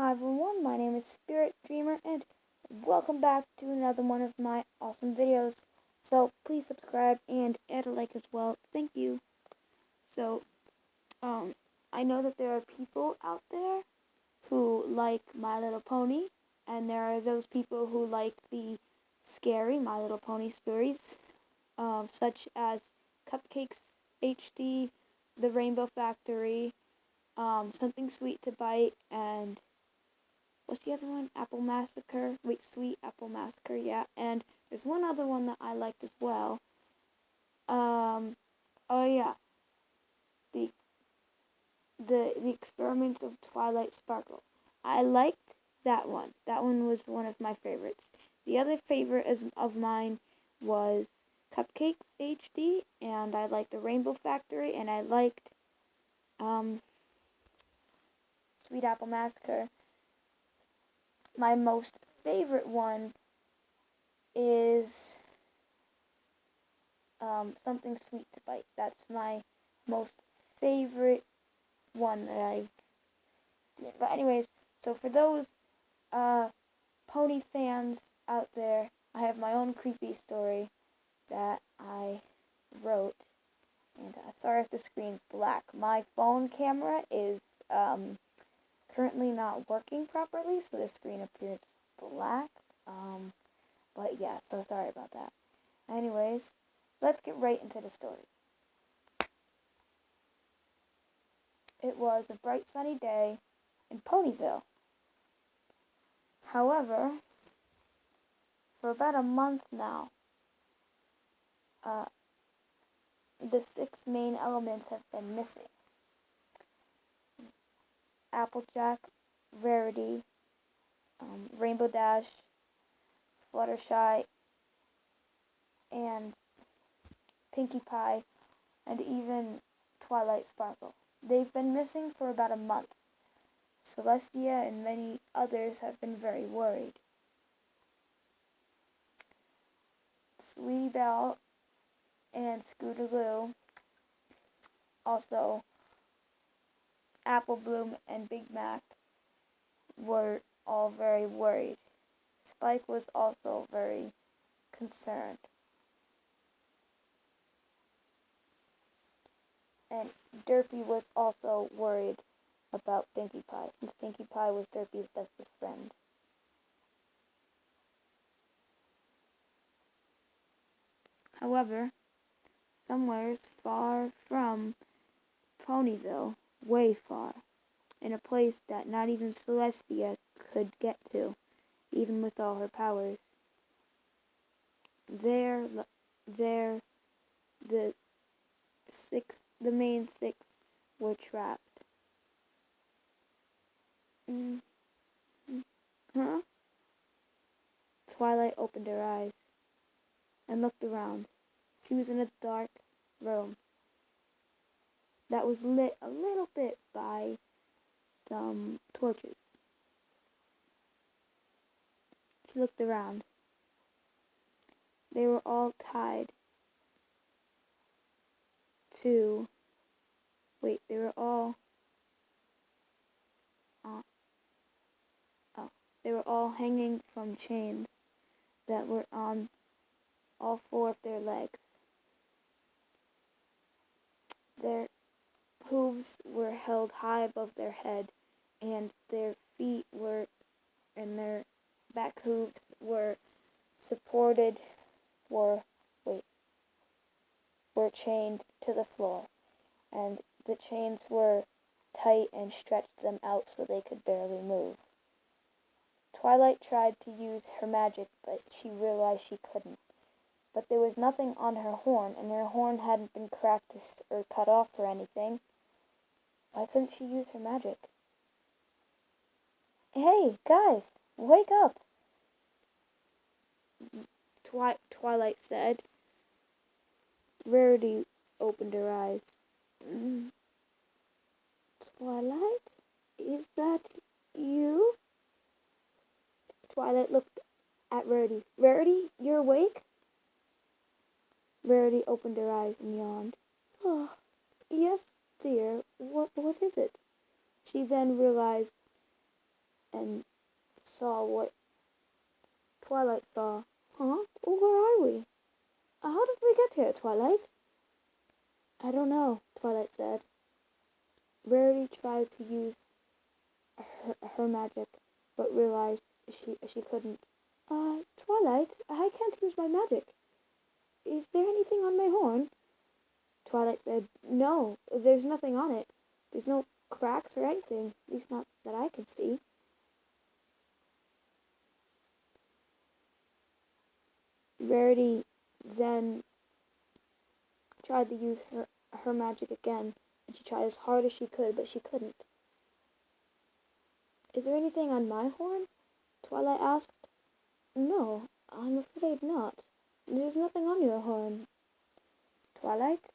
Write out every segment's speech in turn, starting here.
Hi everyone, my name is Spirit Dreamer and welcome back to another one of my awesome videos. So please subscribe and add a like as well. Thank you. So, I know that there are people out there who like My Little Pony, and there are those people who like the scary My Little Pony stories, such as Cupcakes HD, The Rainbow Factory, Something Sweet to Bite, and what's the other one? Apple Massacre. Wait, Sweet Apple Massacre, yeah. And there's one other one that I liked as well. Oh yeah, the the Experiments of Twilight Sparkle. I liked that one. That one was one of my favorites. The other favorite of mine was Cupcakes HD, and I liked the Rainbow Factory, and I liked Sweet Apple Massacre. My most favorite one is Something Sweet to Bite. That's my most favorite one that I did. But anyways, so for those pony fans out there, I have my own creepy story that I wrote. And sorry if the screen's black. My phone camera is currently not working properly, so the screen appears black. But yeah, so sorry about that. Anyways, let's get right into the story. It was a bright sunny day in Ponyville. However, for about a month now, the 6 main elements have been missing. Applejack, Rarity, Rainbow Dash, Fluttershy, and Pinkie Pie, and even Twilight Sparkle. They've been missing for about a month. Celestia and many others have been very worried. Sweetie Belle and Scootaloo, also Apple Bloom and Big Mac, were all very worried. Spike was also very concerned. And Derpy was also worried about Pinkie Pie, since Pinkie Pie was Derpy's bestest friend. However, somewhere far from Ponyville, way far, in a place that not even Celestia could get to, even with all her powers, there, the main 6 were trapped. Huh? Twilight opened her eyes and looked around. She was in a dark room that was lit a little bit by some torches. She looked around. They were all tied to... Wait, they were all... They were all hanging from chains that were on all 4 of their legs. Their hooves were held high above their head, and their feet were, and their back hooves were supported were chained to the floor, and the chains were tight and stretched them out so they could barely move. Twilight tried to use her magic, but she realized she couldn't. But there was nothing on her horn, and her horn hadn't been cracked or cut off or anything. Why couldn't she use her magic? Hey, guys, wake up! Twilight said. Rarity opened her eyes. Twilight? Is that you? Twilight looked at Rarity. Rarity, you're awake? Rarity opened her eyes and yawned. Oh, yes, dear. What is it? She then realized and saw what Twilight saw. Huh? Oh, where are we? How did we get here, Twilight? I don't know, Twilight said. Rarity tried to use her magic, but realized she couldn't. Twilight, I can't use my magic. Is there anything on my horn? Twilight said, No, there's nothing on it. There's no cracks or anything, at least not that I can see. Rarity then tried to use her magic again, and she tried as hard as she could, but she couldn't. Is there anything on my horn? Twilight asked. No, I'm afraid not. There's nothing on your horn. Twilight,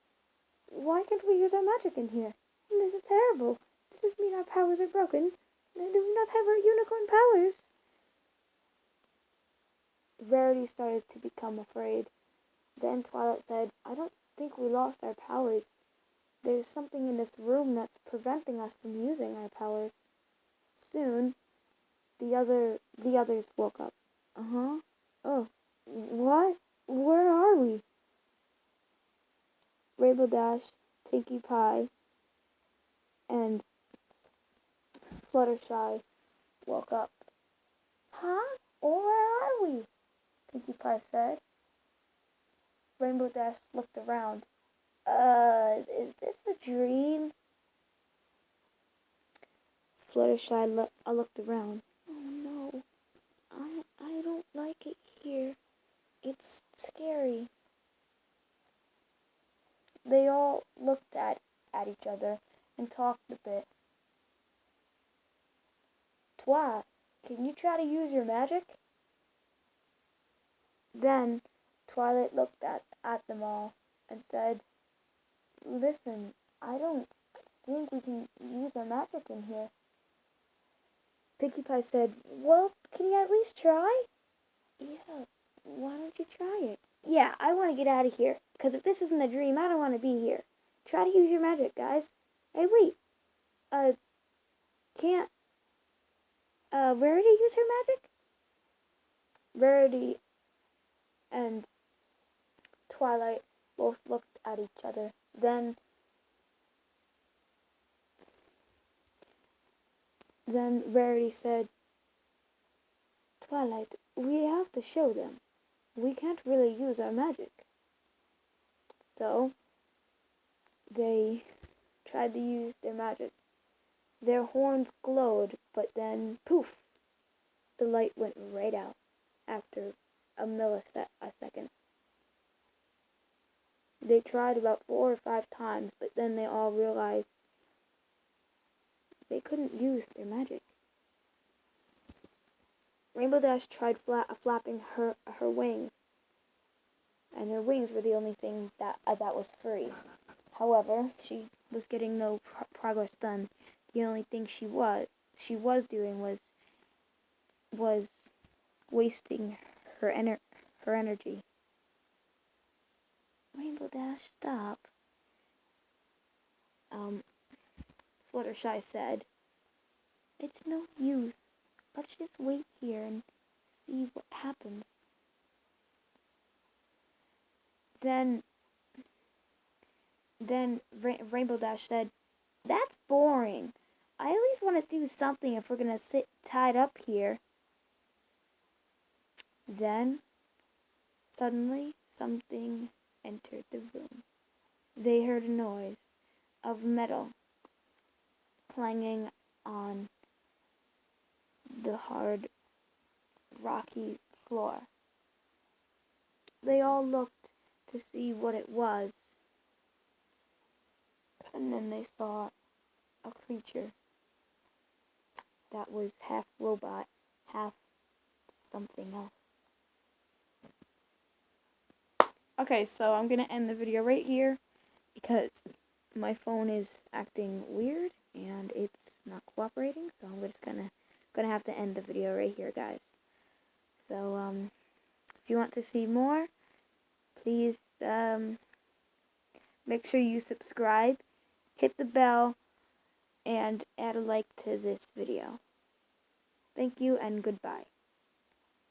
why can't we use our magic in here? This is terrible. Does this mean our powers are broken? Do we not have our unicorn powers? Rarity started to become afraid. Then Twilight said, I don't think we lost our powers. There's something in this room that's preventing us from using our powers. Soon, the others woke up. Oh, what? Where are we? Rainbow Dash, Pinkie Pie, and Fluttershy woke up. Huh? Oh, where are we? Pinkie Pie said. Rainbow Dash looked around. Is this a dream? Fluttershy looked around. Oh no, I don't like it here. It's scary. They all looked at each other and talked a bit. Twa, can you try to use your magic? Then Twilight looked at them all and said, Listen, I don't think we can use our magic in here. Pinkie Pie said, Well, can you at least try? Yeah, why don't you try it? Yeah, I want to get out of here, because if this isn't a dream, I don't want to be here. Try to use your magic, guys. Hey, wait. Can't, Rarity use her magic? Rarity and Twilight both looked at each other. Then Rarity said, Twilight, we have to show them. We can't really use our magic. So, they tried to use their magic. Their horns glowed, but then, poof, the light went right out after a millisecond. They tried about 4 or 5 times, but then they all realized they couldn't use their magic. Rainbow Dash tried flapping her wings, and her wings were the only thing that was free. However, she was getting no progress done. The only thing she was doing was wasting her energy. Rainbow Dash, stop. Fluttershy said, It's no use. Let's just wait here and see what happens. Then Rainbow Dash said, That's boring. I at least want to do something if we're going to sit tied up here. Then, suddenly, something entered the room. They heard a noise of metal clanging on the hard, rocky floor. They all looked to see what it was, and then they saw a creature that was half robot, half something else. Okay, so I'm gonna end the video right here because my phone is acting weird and it's not cooperating, so I'm just gonna have to end the video right here, guys. So if you want to see more, please make sure you subscribe, hit the bell, and add a like to this video. Thank you and goodbye.